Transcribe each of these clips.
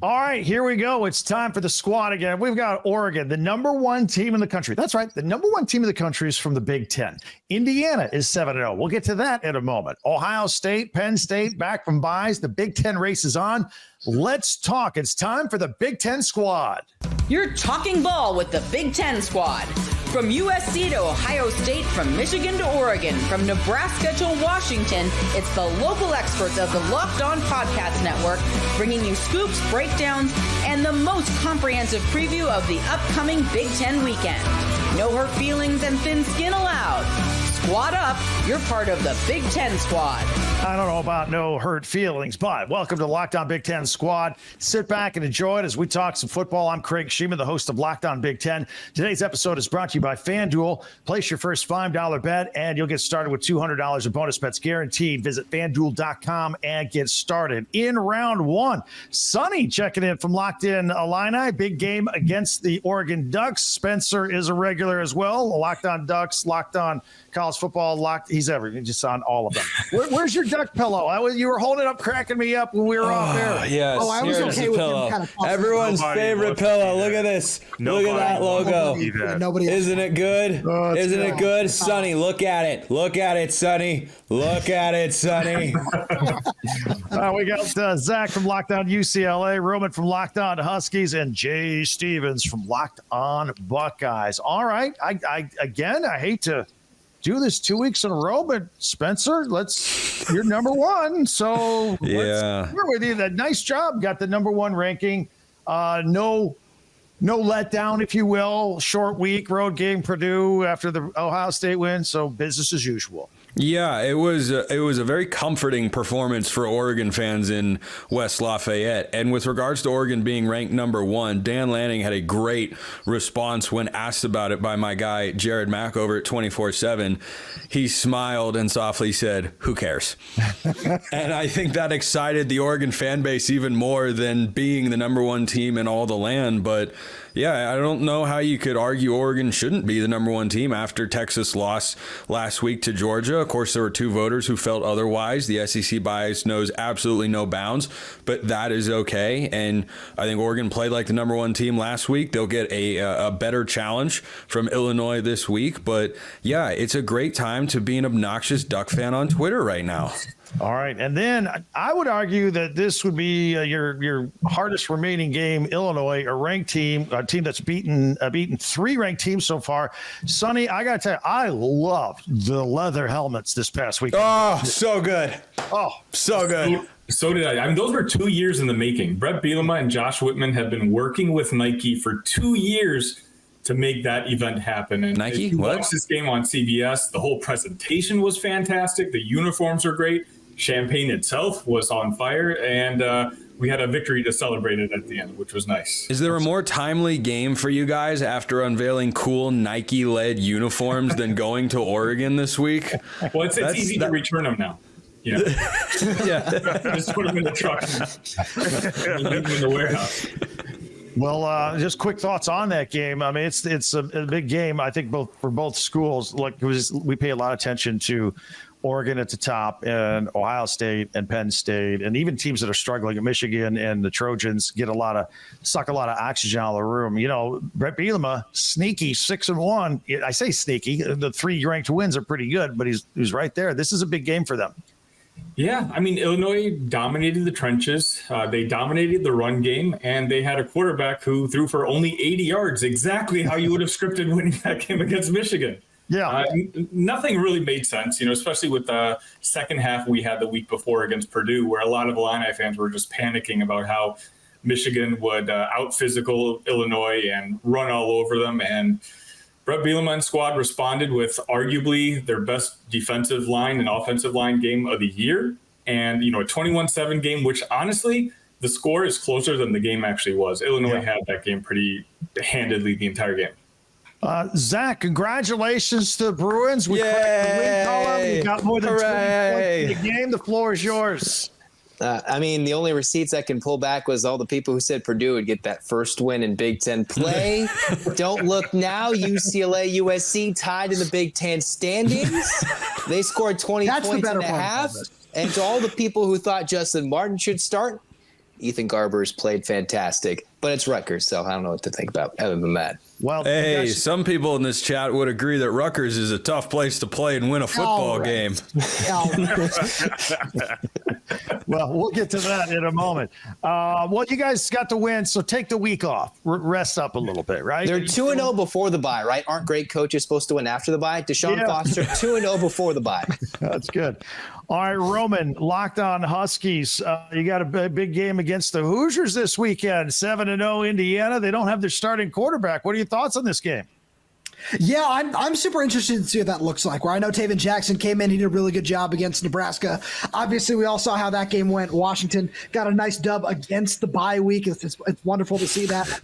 All right, here we go. It's time for the squad again. We've got Oregon, the number one team in the country. That's right. The number one team in the country is from the Big Ten. Indiana is 7-0. We'll get to that in a moment. Ohio State, Penn State, back from byes. The Big Ten race is on. Let's talk. It's time for the Big Ten squad. You're talking ball with the Big Ten squad. From USC to Ohio State, from Michigan to Oregon, from Nebraska to Washington, it's the local experts of the Locked On Podcast Network bringing you scoops, breakdowns, and the most comprehensive preview of the upcoming Big Ten weekend. No hurt feelings and thin skin allowed. Squad up, you're part of the Big Ten squad. I don't know about no hurt feelings, but welcome to Locked On Big Ten squad. Sit back and enjoy it as we talk some football. I'm Craig Shemon, the host of Locked On Big Ten. Today's episode is brought to you by FanDuel. Place your first $5 bet, and you'll get started with $200 of bonus bets guaranteed. Visit FanDuel.com and get started. In round one, Sonny checking in from Locked In Illini. Big game against the Oregon Ducks. Spencer is a regular as well. Locked On Ducks, Locked On College Football, Locked. He's everything, just on all of them. Where's your duck pillow? You were holding it up, cracking me up when we were off there. Yes, I was okay with pillow. him kind of Everyone's favorite pillow. Look at this. Look at that logo. Isn't it good? Isn't it good? Sonny, look at it. Look at it, Sonny. Look at it, Sonny. We got Zach from Locked On UCLA, Roman from Locked On Huskies, and Jay Stevens from Locked On Buckeyes. All right. I hate to do this 2 weeks in a row, but Spencer, you're number one. So let's start with you. Nice job. Got the number one ranking. No letdown, if you will. Short week, road game, Purdue after the Ohio State win. So business as usual. Yeah, it was a very comforting performance for Oregon fans in West Lafayette. And with regards to Oregon being ranked number one, Dan Lanning had a great response when asked about it by my guy, Jared Mack over at 24/7. He smiled and softly said, "Who cares?" And I think that excited the Oregon fan base even more than being the number one team in all the land. But yeah, I don't know how you could argue Oregon shouldn't be the number one team after Texas lost last week to Georgia. Of course, there were two voters who felt otherwise. The SEC bias knows absolutely no bounds, but that is okay. And I think Oregon played like the number one team last week. They'll get a better challenge from Illinois this week. But yeah, it's a great time to be an obnoxious Duck fan on Twitter right now. All right. And then I would argue that this would be your hardest remaining game. Illinois, a ranked team, a team that's beaten three ranked teams so far. Sonny, I got to tell you, I loved the leather helmets this past week. Oh, so good. Oh, so good. So did I. I mean, those were 2 years in the making. Brett Bielema and Josh Whitman have been working with Nike for 2 years to make that event happen. And Nike? if you What? watched this game on CBS, the whole presentation was fantastic. The uniforms are great. Champagne itself was on fire, and we had a victory to celebrate it at the end, which was nice. Is there a more timely game for you guys after unveiling cool Nike-led uniforms than going to Oregon this week? Well, it's easy to return them now. Yeah. Just put them in the truck and leave them in the warehouse. Well, just quick thoughts on that game. I mean, it's a big game, I think, for both schools. Look, we pay a lot of attention to Oregon at the top and Ohio State and Penn State, and even teams that are struggling. Michigan and the Trojans suck a lot of oxygen out of the room. You know, Brett Bielema, sneaky 6-1. I say sneaky. The 3 ranked wins are pretty good, but he's right there. This is a big game for them. Yeah, I mean, Illinois dominated the trenches. They dominated the run game, and they had a quarterback who threw for only 80 yards, exactly how you would have scripted winning that game against Michigan. Yeah. Nothing really made sense, especially with the second half we had the week before against Purdue, where a lot of Illini fans were just panicking about how Michigan would out-physical Illinois and run all over them. And Brett Bielema and squad responded with arguably their best defensive line and offensive line game of the year. And, a 21-7 game, which honestly, the score is closer than the game actually was. Illinois had that game pretty handedly the entire game. Zach, congratulations to the Bruins. We got more than 20 points in the game. The floor is yours. I mean, the only receipts I can pull back was all the people who said Purdue would get that first win in Big Ten play. Don't look now. UCLA, USC tied in the Big Ten standings. They scored 20 points and a half. And to all the people who thought Justin Martin should start, Ethan Garber's played fantastic, but it's Rutgers, so I don't know what to think about other than that. Well, hey, some people in this chat would agree that Rutgers is a tough place to play and win a football game. Well, we'll get to that in a moment. Well, you guys got the win, so take the week off. Rest up a little bit, right? They're 2-0 before the bye, right? Aren't great coaches supposed to win after the bye? Deshaun Foster, 2-0 before the bye. That's good. All right, Roman, Locked On Huskies. You got a big game against the Hoosiers this weekend, 7-0 Indiana. They don't have their starting quarterback. What are your thoughts on this game? Yeah, I'm super interested to see what that looks like. Where I know Taven Jackson came in, he did a really good job against Nebraska. Obviously, we all saw how that game went. Washington got a nice dub against the bye week. It's wonderful to see that.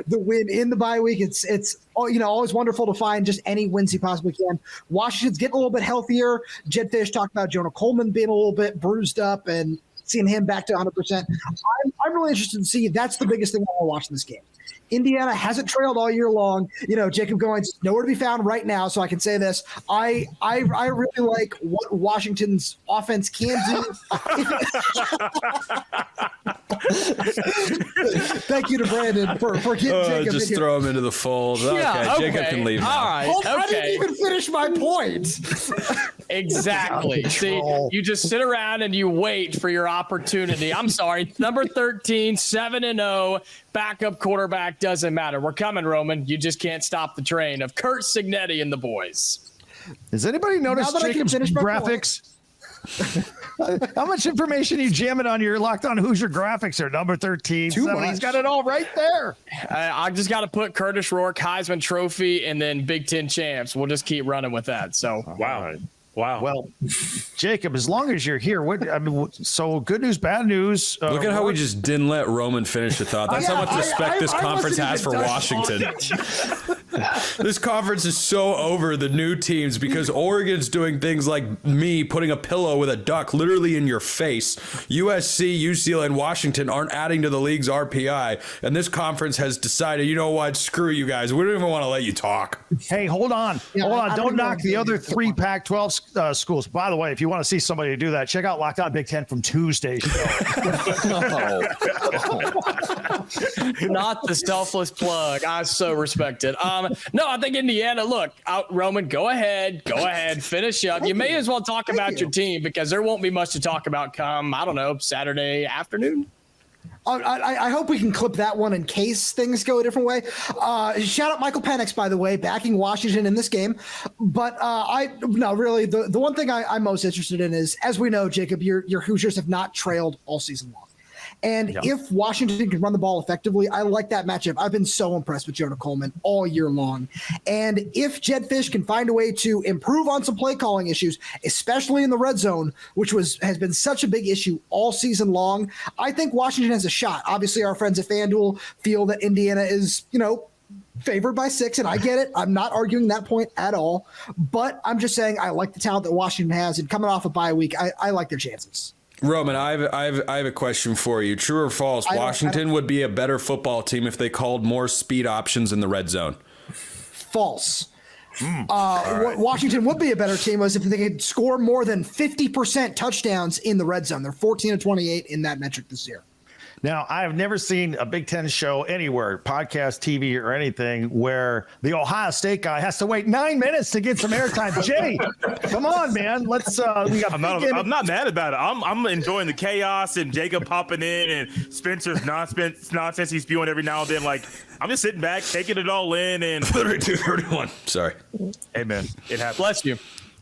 The win in the bye week. It's always wonderful to find just any wins you possibly can. Washington's getting a little bit healthier. Jed Fish talked about Jonah Coleman being a little bit bruised up and seeing him back to 100%. I'm really interested to see. That's the biggest thing I want to watch in this game. Indiana hasn't trailed all year long. Jacob Goins nowhere to be found right now, so I can say this. I really like what Washington's offense can do. Thank you to Brandon for getting Jacob. Just throw him into the fold. Okay, Jacob can leave now. All right. I didn't even finish my point. Exactly. See, you just sit around and you wait for your opportunity. I'm sorry. Number 13, 7-0, backup quarterback, doesn't matter. We're coming, Roman. You just can't stop the train of Kurt Cignetti and the boys. Does anybody notice Jacob's graphics? How much information are you jamming on your Locked On Hoosier graphics there? Number 13. He's got it all right there. I just got to put Curtis Rourke, Heisman Trophy, and then Big Ten champs. We'll just keep running with that. So, Wow. Well, Jacob, as long as you're here, so good news, bad news. Look at how we just didn't let Roman finish the thought. That's how much respect this conference has for Washington. This conference is so over the new teams because Oregon's doing things like me putting a pillow with a duck literally in your face. USC, UCLA, and Washington aren't adding to the league's RPI. And this conference has decided, you know what, screw you guys. We don't even want to let you talk. Hey, hold on. Don't knock the other three Pac-12 schools. By the way, if you want to see somebody do that, check out Locked On Big Ten from Tuesday's show. not the selfless plug. I so respect it. No, I think Indiana, look, Roman, go ahead, finish up. You may as well talk about your team because there won't be much to talk about come, I don't know, Saturday afternoon. I hope we can clip that one in case things go a different way. Shout out Michael Penix, by the way, backing Washington in this game. But really, the one thing I'm most interested in is, as we know, Jacob, your Hoosiers have not trailed all season long. And if Washington can run the ball effectively, I like that matchup. I've been so impressed with Jonah Coleman all year long. And if Jed Fish can find a way to improve on some play calling issues, especially in the red zone, which has been such a big issue all season long, I think Washington has a shot. Obviously, our friends at FanDuel feel that Indiana is, favored by 6, and I get it. I'm not arguing that point at all. But I'm just saying I like the talent that Washington has, and coming off a bye week, I like their chances. Roman, I have a question for you. True or false? Washington would be a better football team if they called more speed options in the red zone. False. What Washington would be a better team was if they could score more than 50% touchdowns in the red zone. They're 14-28 in that metric this year. Now, I have never seen a Big Ten show anywhere, podcast, TV, or anything, where the Ohio State guy has to wait 9 minutes to get some airtime. Jay, come on, man. Let's. I'm not mad about it. I'm enjoying the chaos and Jacob popping in and Spencer's nonsense he's spewing every now and then. Like, I'm just sitting back, taking it all in. And 32-31. Sorry. Hey, man, it happens. Bless you.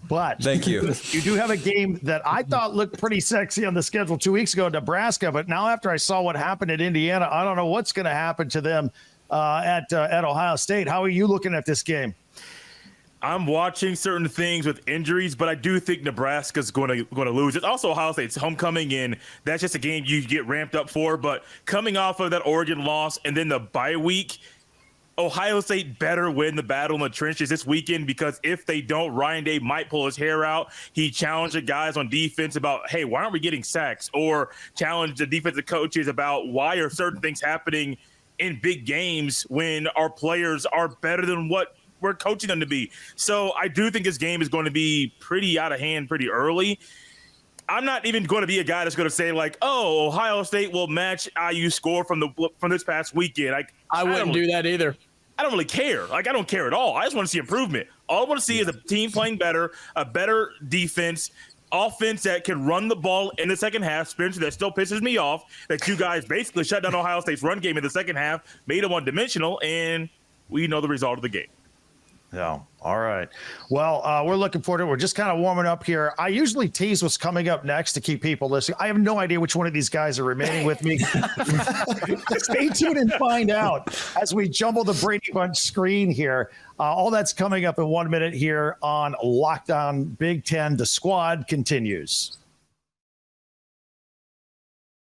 But thank you. You do have a game that I thought looked pretty sexy on the schedule 2 weeks ago, Nebraska. But now after I saw what happened at Indiana, I don't know what's going to happen to them at Ohio State. How are you looking at this game? I'm watching certain things with injuries, but I do think Nebraska's going to lose. It's also Ohio State's homecoming, and that's just a game you get ramped up for. But coming off of that Oregon loss and then the bye week, Ohio State better win the battle in the trenches this weekend, because if they don't, Ryan Day might pull his hair out. He challenged the guys on defense about, hey, why aren't we getting sacks? Or challenge the defensive coaches about why are certain things happening in big games when our players are better than what we're coaching them to be. So I do think this game is going to be pretty out of hand pretty early. I'm not even going to be a guy that's going to say like, oh, Ohio State will match IU score from this past weekend. I wouldn't do that either. I don't really care. I don't care at all. I just want to see improvement. All I want to see is a team playing better, a better defense, offense that can run the ball in the second half. Spencer, that still pisses me off that you guys basically shut down Ohio State's run game in the second half, made them one-dimensional, and we know the result of the game. Yeah. All right. Well, we're looking forward to it. We're just kind of warming up here. I usually tease what's coming up next to keep people listening. I have no idea which one of these guys are remaining with me. Stay tuned and find out as we jumble the Brady Bunch screen here. All that's coming up in 1 minute here on Locked On Big Ten. The squad continues.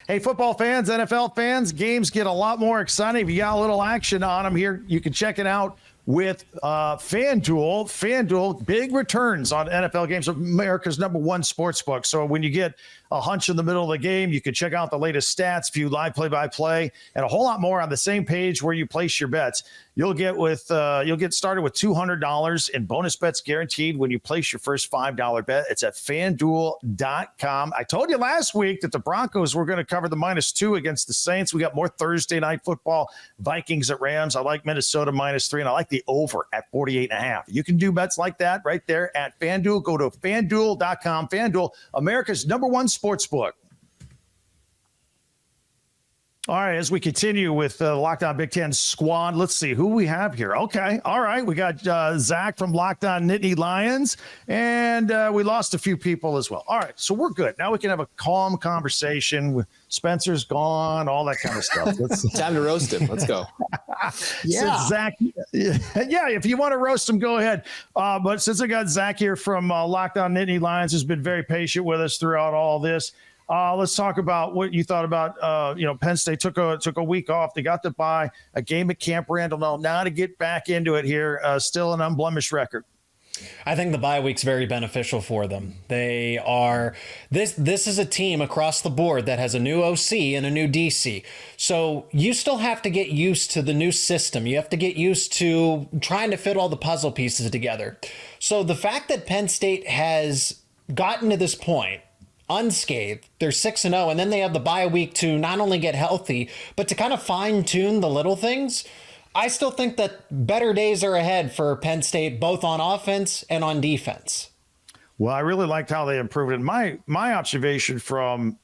Hey, football fans, NFL fans, games get a lot more exciting. If you got a little action on them here, you can check it out with FanDuel. FanDuel, big returns on NFL games, America's #1 sports book. So when you get a hunch in the middle of the game, you can check out the latest stats, view live play-by-play, and a whole lot more on the same page where you place your bets. You'll get started with $200 in bonus bets guaranteed when you place your first $5 bet. It's at FanDuel.com. I told you last week that the Broncos were going to cover the -2 against the Saints. We got more Thursday night football. Vikings at Rams. I like Minnesota -3, and I like the over at 48.5. You can do bets like that right there at FanDuel. Go to FanDuel.com. FanDuel, America's #1 sports book. All right, as we continue with the Locked On Big Ten squad, let's see who we have here. Okay, all right, we got Zach from Locked On Nittany Lions, and we lost a few people as well. All right, so we're good. Now we can have a calm conversation. Spencer's gone, all that kind of stuff. Time to roast him. Let's go. Yeah. Since Zach, yeah, if you want to roast him, go ahead. But since I got Zach here from Locked On Nittany Lions, who's been very patient with us throughout all this, let's talk about what you thought about, Penn State took a week off. They got to buy a game at Camp Randall. Now to get back into it here, still an unblemished record. I think the bye week's very beneficial for them. They are this is a team across the board that has a new OC and a new DC. So you still have to get used to the new system. You have to get used to trying to fit all the puzzle pieces together. So the fact that Penn State has gotten to this point unscathed, they're 6-0, and then they have the bye week to not only get healthy, but to kind of fine tune the little things. I still think that better days are ahead for Penn State, both on offense and on defense. Well, I really liked how they improved it. My observation from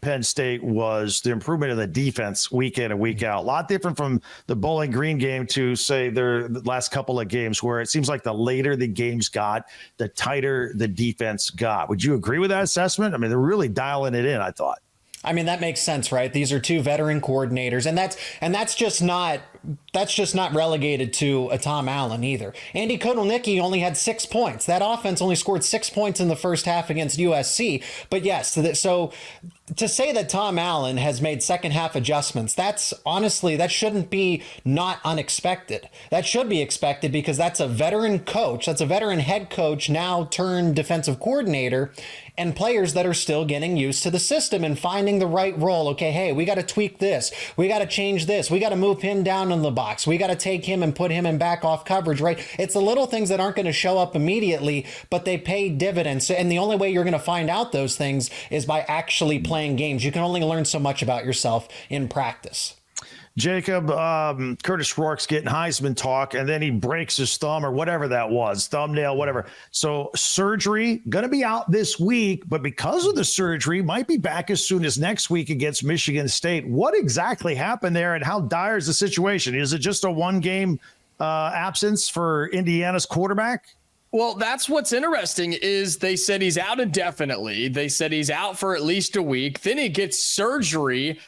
Penn State was the improvement in the defense week in and week out. A lot different from the Bowling Green game to, say, their last couple of games, where it seems like the later the games got, the tighter the defense got. Would you agree with that assessment? I mean, they're really dialing it in, I thought. I mean, that makes sense, right? These are two veteran coordinators, and that's just not relegated to a Tom Allen either. Andy Kotelnicki only had 6 points. That offense only scored 6 points in the first half against USC. But yes, so to say that Tom Allen has made second half adjustments, that shouldn't be not unexpected. That should be expected because that's a veteran coach. That's a veteran head coach now turned defensive coordinator, and players that are still getting used to the system and finding the right role. Okay, hey, we got to tweak this. We got to change this. We got to move him down in the box. We got to take him and put him in back off coverage, right? It's the little things that aren't going to show up immediately, but they pay dividends. And the only way you're going to find out those things is by actually playing games. You can only learn so much about yourself in practice. Jacob, Curtis Rourke's getting Heisman talk, and then he breaks his thumb or whatever that was, thumbnail, whatever. So surgery, going to be out this week, but because of the surgery, might be back as soon as next week against Michigan State. What exactly happened there, and how dire is the situation? Is it just a one-game absence for Indiana's quarterback? Well, that's what's interesting is they said he's out indefinitely. They said he's out for at least a week. Then he gets surgery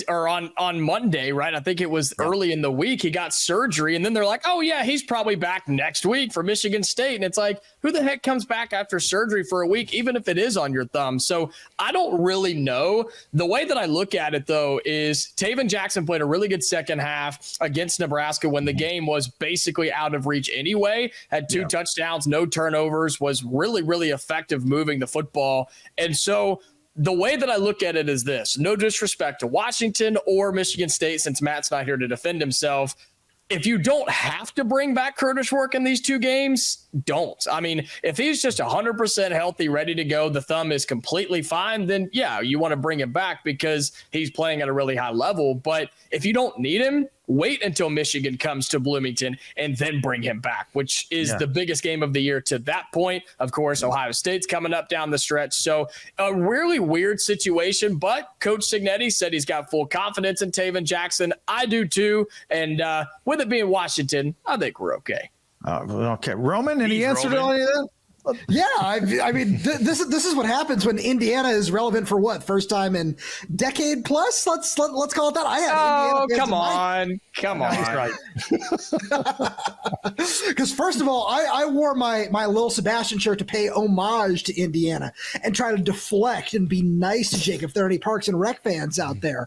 on Monday, right? I think it was early in the week. He got surgery, and then they're like, oh, yeah, he's probably back next week for Michigan State. And it's like, who the heck comes back after surgery for a week, even if it is on your thumb? So I don't really know. The way that I look at it, though, is Taven Jackson played a really good second half against Nebraska when the game was basically out of reach anyway, had two touchdowns, no turnovers, was really, really effective moving the football. And so the way that I look at it is this: no disrespect to Washington or Michigan State, since Matt's not here to defend himself. if you don't have to bring back Curtis Work in these two games, don't. I mean, if he's just 100% healthy, ready to go, the thumb is completely fine, then yeah, you want to bring him back because he's playing at a really high level. But if you don't need him, wait until Michigan comes to Bloomington and then bring him back, which is the biggest game of the year to that point. Of course, Ohio State's coming up down the stretch. So a really weird situation, but Coach Cignetti said he's got full confidence in Taven Jackson. I do too. And with it being Washington, I think we're okay. Okay. Roman, any answer to all of that? Yeah, I mean, this is what happens when Indiana is relevant for what, first time in decade plus. Let's call it that. I have Indiana come on. He's right. Because first of all, I wore my Lil Sebastian shirt to pay homage to Indiana and try to deflect and be nice to Jake if there are any Parks and Rec fans out there,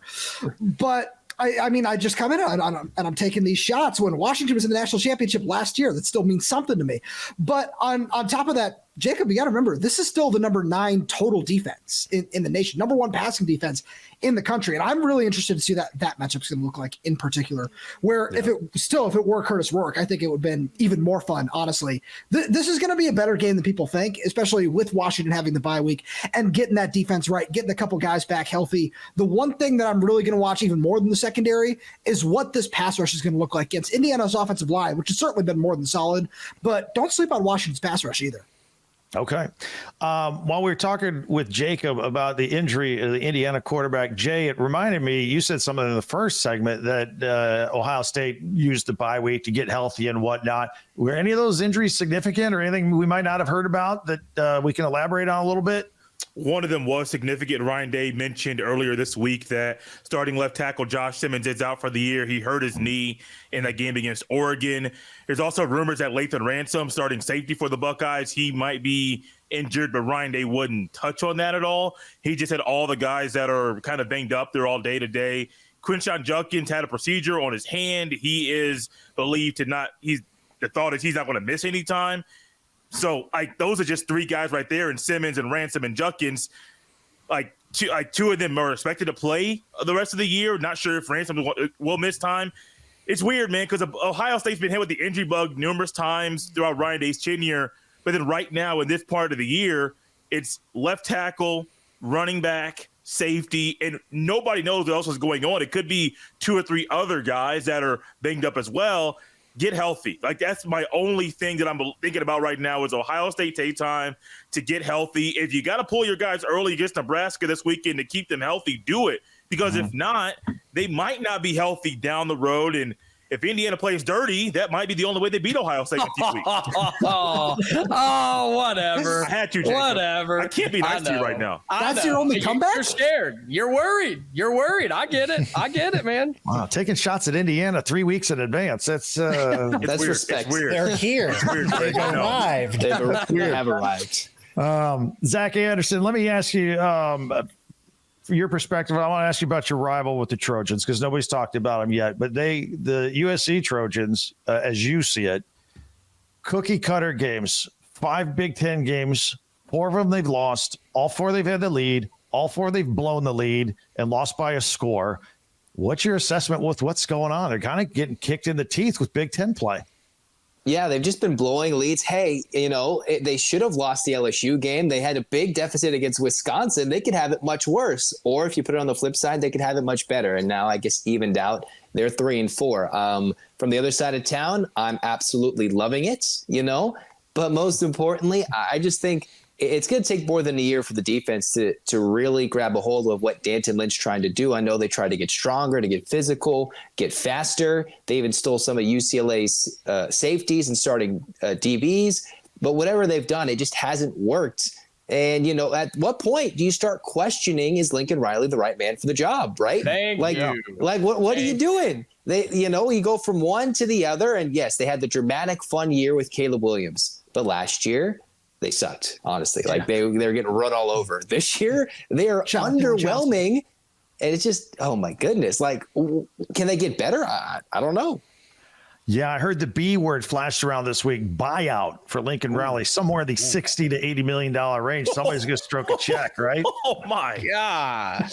but. I mean, I just come in and I'm taking these shots when Washington was in the national championship last year. That still means something to me. But on top of that, Jacob, you got to remember, this is still the number 9 total defense in the nation, number 1 passing defense in the country. And I'm really interested to see that matchup's going to look like in particular, where if it were Curtis Rourke, I think it would have been even more fun, honestly. This is going to be a better game than people think, especially with Washington having the bye week and getting that defense right, getting a couple guys back healthy. The one thing that I'm really going to watch even more than the secondary is what this pass rush is going to look like against Indiana's offensive line, which has certainly been more than solid, but don't sleep on Washington's pass rush either. Okay. While we were talking with Jacob about the injury of the Indiana quarterback, Jay, it reminded me, you said something in the first segment that Ohio State used the bye week to get healthy and whatnot. Were any of those injuries significant or anything we might not have heard about that we can elaborate on a little bit? One of them was significant. Ryan Day mentioned earlier this week that starting left tackle Josh Simmons is out for the year. He hurt his knee in that game against Oregon. There's also rumors that Lathan Ransom, starting safety for the Buckeyes, he might be injured, but Ryan Day wouldn't touch on that at all. He just had all the guys that are kind of banged up there all day today. Quinshon Judkins had a procedure on his hand. He is believed to not – the thought is he's not going to miss any time. So, those are just 3 guys right there, and Simmons and Ransom and Judkins. Two of them are expected to play the rest of the year. Not sure if Ransom will miss time. It's weird, man, because Ohio State's been hit with the injury bug numerous times throughout Ryan Day's tenure. But then right now in this part of the year, it's left tackle, running back, safety, and nobody knows what else is going on. It could be 2 or 3 other guys that are banged up as well. Get healthy. That's my only thing that I'm thinking about right now is Ohio State take time to get healthy. If you got to pull your guys early against Nebraska this weekend to keep them healthy, do it. Because if not, they might not be healthy down the road. And if Indiana plays dirty, that might be the only way they beat Ohio State in a few weeks. Whatever. I had to, Jacob. Whatever. I can't be nice to you right now. That's your only comeback? You're scared. You're worried. I get it, man. Wow, taking shots at Indiana 3 weeks in advance. That's That's weird. respect. It's weird. They're here. They've arrived. They have arrived. Zach Anderson, let me ask you, from your perspective, I want to ask you about your rival with the Trojans because nobody's talked about them yet. But the USC Trojans, as you see it, cookie cutter games, 5 Big Ten games, 4 of them they've lost, all 4 they've had the lead, all 4 they've blown the lead and lost by a score. What's your assessment with what's going on? They're kind of getting kicked in the teeth with Big Ten play. Yeah, they've just been blowing leads. Hey, they should have lost the LSU game. They had a big deficit against Wisconsin. They could have it much worse. Or if you put it on the flip side, they could have it much better. And now I guess evened out. They're 3-4. From the other side of town, I'm absolutely loving it, But most importantly, I just think it's going to take more than a year for the defense to really grab a hold of what Danton Lynch trying to do. I know they tried to get stronger, to get physical, get faster. They even stole some of UCLA's safeties and starting DBs. But whatever they've done, it just hasn't worked. And, at what point do you start questioning, is Lincoln Riley the right man for the job, right? Thank you. What are you doing? You go from one to the other. And, yes, they had the dramatic fun year with Caleb Williams. But last year, they sucked, honestly. They're getting run all over. This year, they are underwhelming. And it's just, oh, my goodness. Can they get better? I don't know. Yeah, I heard the B word flashed around this week, buyout for Lincoln Riley, somewhere in the $60 to $80 million range. Somebody's going to stroke a check, right? Oh, my. Yeah.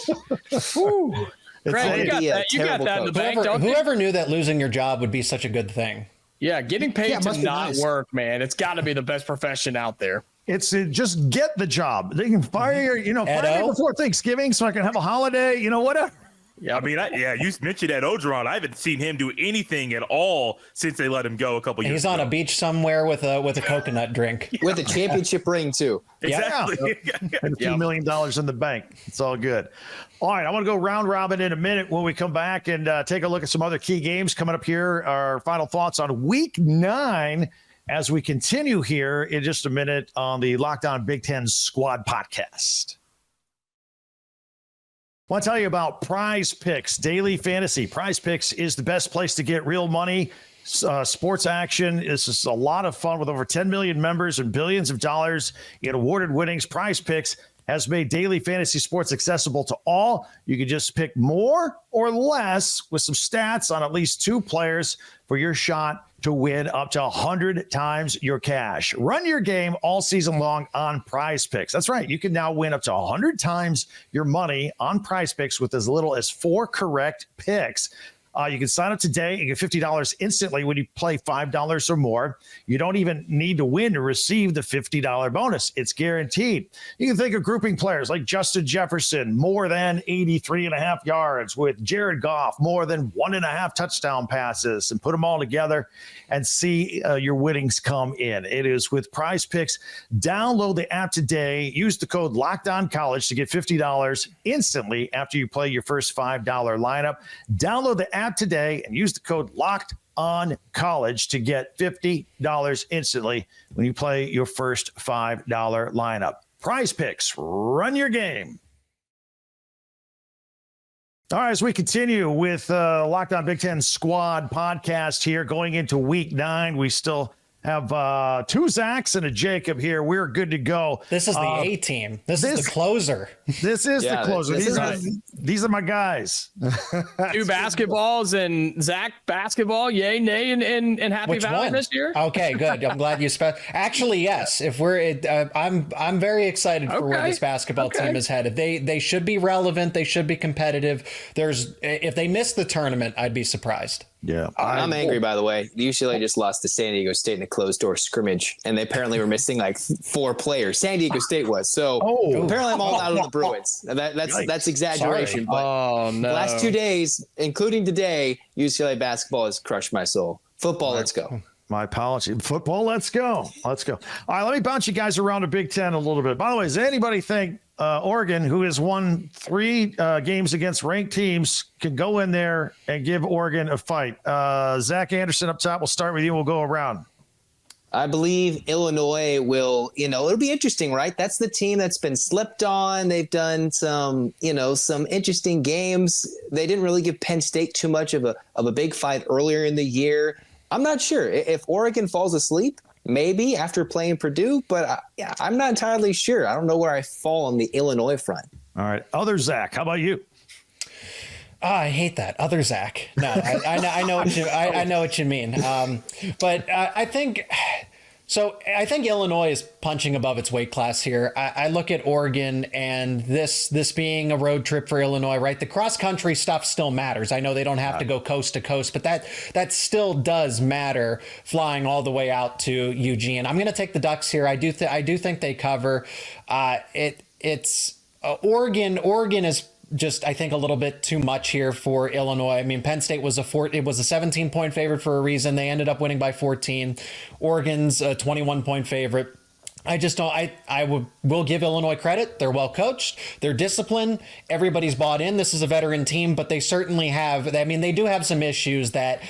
Craig, you got that in the bank, don't you? Whoever knew that losing your job would be such a good thing. Yeah, getting paid to not nice. work, man. It's got to be the best profession out there. It's just get the job. They can fire you, fire me before Thanksgiving so I can have a holiday, whatever. Yeah, I mean, you mentioned Ed Ogeron. I haven't seen him do anything at all since they let him go a couple years ago. He's on a beach somewhere with a coconut drink. With a championship ring, too. Exactly. And a few $1 million in the bank. It's all good. All right, I want to go round robin in a minute when we come back and take a look at some other key games coming up here. Our final thoughts on Week 9 as we continue here in just a minute on the Locked On Big Ten Squad podcast. I want to tell you about Prize Picks Daily Fantasy. Prize Picks is the best place to get real money, sports action. This is a lot of fun with over 10 million members and billions of dollars in awarded winnings. Prize Picks has made daily fantasy sports accessible to all. You can just pick more or less with some stats on at least 2 players for your shot to win up to 100 times your cash. Run your game all season long on Prize Picks. That's right. You can now win up to 100 times your money on Prize Picks with as little as 4 correct picks. You can sign up today and get $50 instantly when you play $5 or more. You don't even need to win to receive the $50 bonus. It's guaranteed. You can think of grouping players like Justin Jefferson, more than 83.5 yards, with Jared Goff, more than 1.5 touchdown passes, and put them all together and see your winnings come in. It is with Prize Picks. Download the app today. Use the code LOCKEDONCollege to get $50 instantly after you play your first $5 lineup. Download the app today and use the code LOCKEDONCollege to get $50 instantly when you play your first $5 lineup. Prize Picks, run your game. All right, as we continue with Locked On Big Ten Squad podcast here, going into Week 9, we still have 2 Zachs and a Jacob here. We're good to go. This is the A team. This is the closer. This is the closer. These are my guys. 2 basketballs and Zach basketball. Yay, nay, and Happy Which Valley one? this year. Okay, good. I'm glad you Actually, yes. If we're, I'm very excited for where this basketball team is headed. They should be relevant. They should be competitive. If they miss the tournament, I'd be surprised. Yeah, I'm angry, by the way. UCLA just lost to San Diego State in a closed-door scrimmage, and they apparently were missing like 4 players. San Diego State was. So apparently I'm all out of the Bruins. That's exaggeration. But the last 2 days, including today, UCLA basketball has crushed my soul. Football, let's go. My apology. Football, let's go. Let's go. All right, let me bounce you guys around the Big Ten a little bit. By the way, does anybody think Oregon, who has won 3 games against ranked teams, can go in there and give Oregon a fight? Zach Anderson up top, we'll start with you. We'll go around. I believe Illinois will, it'll be interesting, right? That's the team that's been slept on. They've done some interesting games. They didn't really give Penn State too much of a big fight earlier in the year. I'm not sure if Oregon falls asleep, maybe after playing Purdue, but I'm not entirely sure. I don't know where I fall on the Illinois front. All right. Other Zach, how about you? I hate that. Other Zach. No, I know what you I know what you mean. But I think Illinois is punching above its weight class here. I look at Oregon and this being a road trip for Illinois, right? The cross country stuff still matters. I know they don't have to go coast to coast, but that still does matter, flying all the way out to Eugene. I'm going to take the Ducks here. I do think they cover. It's Oregon. Oregon is just, I think, a little bit too much here for Illinois. I mean, Penn State was a 17-point favorite for a reason. They ended up winning by 14. Oregon's a 21-point favorite. I just don't. I will give Illinois credit. They're well coached. They're disciplined. Everybody's bought in. This is a veteran team, but they certainly have. I mean, they do have some issues that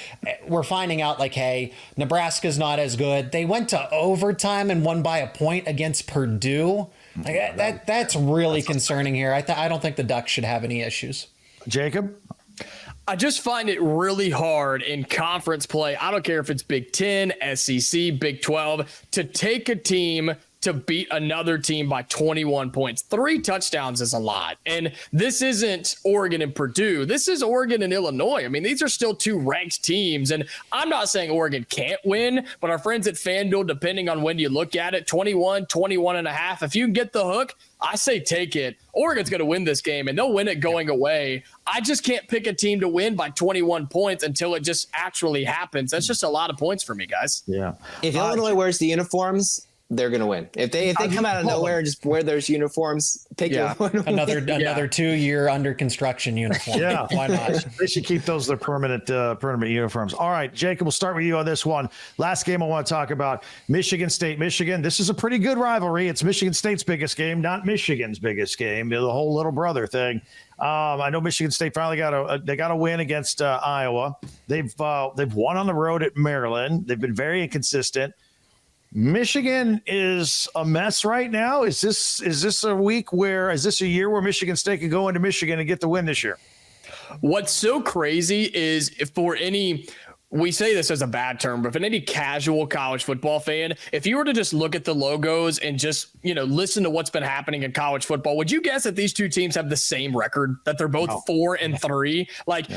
we're finding out. Like, hey, Nebraska's not as good. They went to overtime and won by a point against Purdue. Like, that's really concerning here. I don't think the Ducks should have any issues. Jacob? I just find it really hard in conference play. I don't care if it's Big 10, SEC, Big 12, to take a team to beat another team by 21 points. 3 touchdowns is a lot. And this isn't Oregon and Purdue. This is Oregon and Illinois. I mean, these are still 2 ranked teams. And I'm not saying Oregon can't win, but our friends at FanDuel, depending on when you look at it, 21, 21.5. If you can get the hook, I say take it. Oregon's going to win this game, and they'll win it going away. I just can't pick a team to win by 21 points until it just actually happens. That's just a lot of points for me, guys. Yeah. If Illinois wears the uniforms, they're going to win. If they come out of nowhere and just wear those uniforms, pick another 2-year under construction uniform. Yeah. Why not? They should keep those their permanent uniforms. All right, Jacob, we'll start with you on this one. Last game I want to talk about, Michigan State, Michigan. This is a pretty good rivalry. It's Michigan State's biggest game, not Michigan's biggest game. The whole little brother thing. I know Michigan State finally got a win against Iowa. They've won on the road at Maryland. They've been very inconsistent. Michigan is a mess right now. Is this a year where Michigan State can go into Michigan and get the win this year? What's so crazy is we say this as a bad term, but if any casual college football fan, if you were to just look at the logos and just, listen to what's been happening in college football, would you guess that these 2 teams have the same record, that they're both 4-3?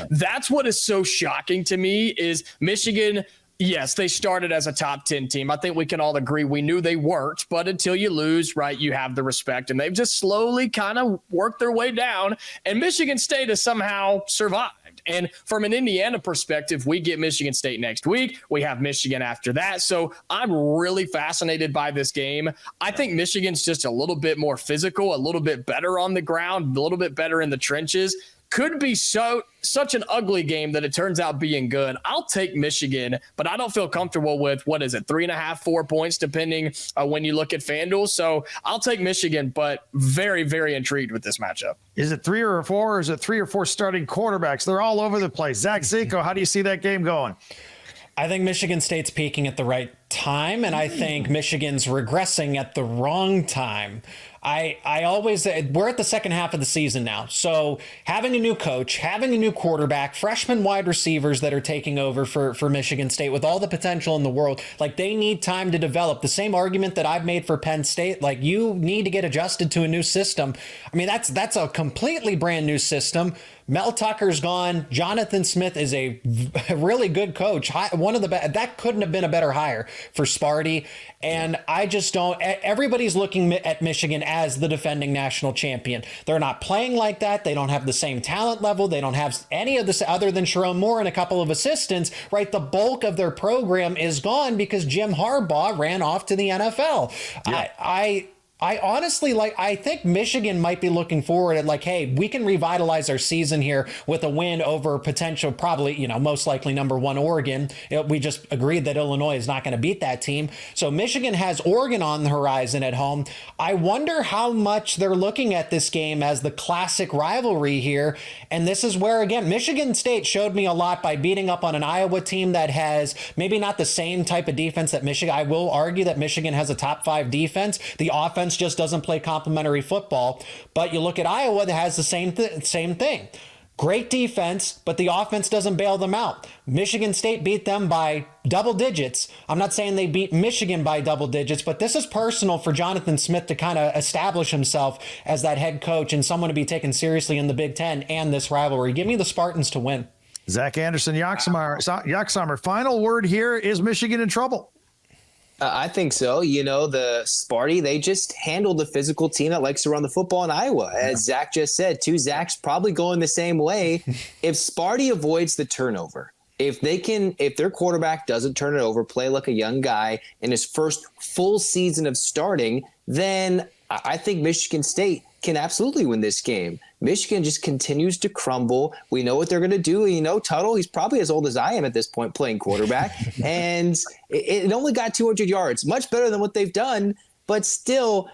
That's what is so shocking to me is Michigan. Yes, they started as a top 10 team. I think we can all agree we knew they weren't, but until you lose, right, you have the respect. And they've just slowly kind of worked their way down. And Michigan State has somehow survived. And from an Indiana perspective, we get Michigan State next week. We have Michigan after that. So I'm really fascinated by this game. I think Michigan's just a little bit more physical, a little bit better on the ground, a little bit better in the trenches. Could be such an ugly game that it turns out being good. I'll take Michigan, but I don't feel comfortable with, 3.5, 4 points, depending when you look at FanDuel. So I'll take Michigan, but very, very intrigued with this matchup. Is it 3 or 4, or is it 3 or 4 starting quarterbacks? They're all over the place. Zach Zico, how do you see that game going? I think Michigan State's peaking at the right time, and I think Michigan's regressing at the wrong time. We're at the second half of the season now. So having a new coach, having a new quarterback, freshman wide receivers that are taking over for Michigan State with all the potential in the world, they need time to develop. The same argument that I've made for Penn State, you need to get adjusted to a new system. I mean, that's a completely brand new system. Mel Tucker's gone. Jonathan Smith is a really good coach. That couldn't have been a better hire for Sparty. And I just don't. Everybody's looking at Michigan as the defending national champion. They're not playing like that. They don't have the same talent level. They don't have any of this other than Sharon Moore and a couple of assistants, right? The bulk of their program is gone because Jim Harbaugh ran off to the NFL. Yeah. I honestly I think Michigan might be looking forward at hey, we can revitalize our season here with a win over potential, probably, most likely number 1 Oregon. We just agreed that Illinois is not going to beat that team. So Michigan has Oregon on the horizon at home. I wonder how much they're looking at this game as the classic rivalry here. And this is where, again, Michigan State showed me a lot by beating up on an Iowa team that has maybe not the same type of defense that Michigan. I will argue that Michigan has a top 5 defense. The offense just doesn't play complementary football. But you look at Iowa that has the same thing. Great defense, but the offense doesn't bail them out. Michigan State beat them by double digits. I'm not saying they beat Michigan by double digits, but this is personal for Jonathan Smith to kind of establish himself as that head coach and someone to be taken seriously in the Big Ten and this rivalry. Give me the Spartans to win. Zach Anderson, Yaxamer, final word here. Is Michigan in trouble? I think so. The Sparty, they just handled the physical team that likes to run the football in Iowa. As Zach just said, 2 Zach's probably going the same way. If Sparty avoids the turnover, if their quarterback doesn't turn it over, play like a young guy in his first full season of starting, then I think Michigan State can absolutely win this game. Michigan just continues to crumble. We know what they're going to do. Tuttle, he's probably as old as I am at this point playing quarterback. And it only got 200 yards, much better than what they've done. But still,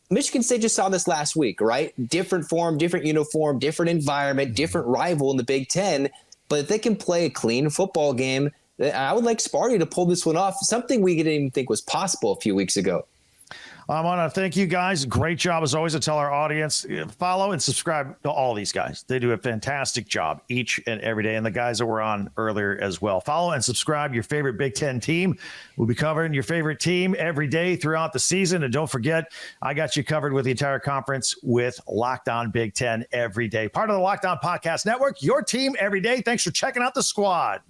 Michigan State just saw this last week, right? Different form, different uniform, different environment, different rival in the Big Ten. But if they can play a clean football game, I would like Sparty to pull this one off, something we didn't even think was possible a few weeks ago. I want to thank you guys. Great job as always to tell our audience, follow and subscribe to all these guys. They do a fantastic job each and every day. And the guys that were on earlier as well. Follow and subscribe your favorite Big Ten team. We'll be covering your favorite team every day throughout the season. And don't forget, I got you covered with the entire conference with Locked On Big Ten every day. Part of the Locked On Podcast Network, your team every day. Thanks for checking out the squad.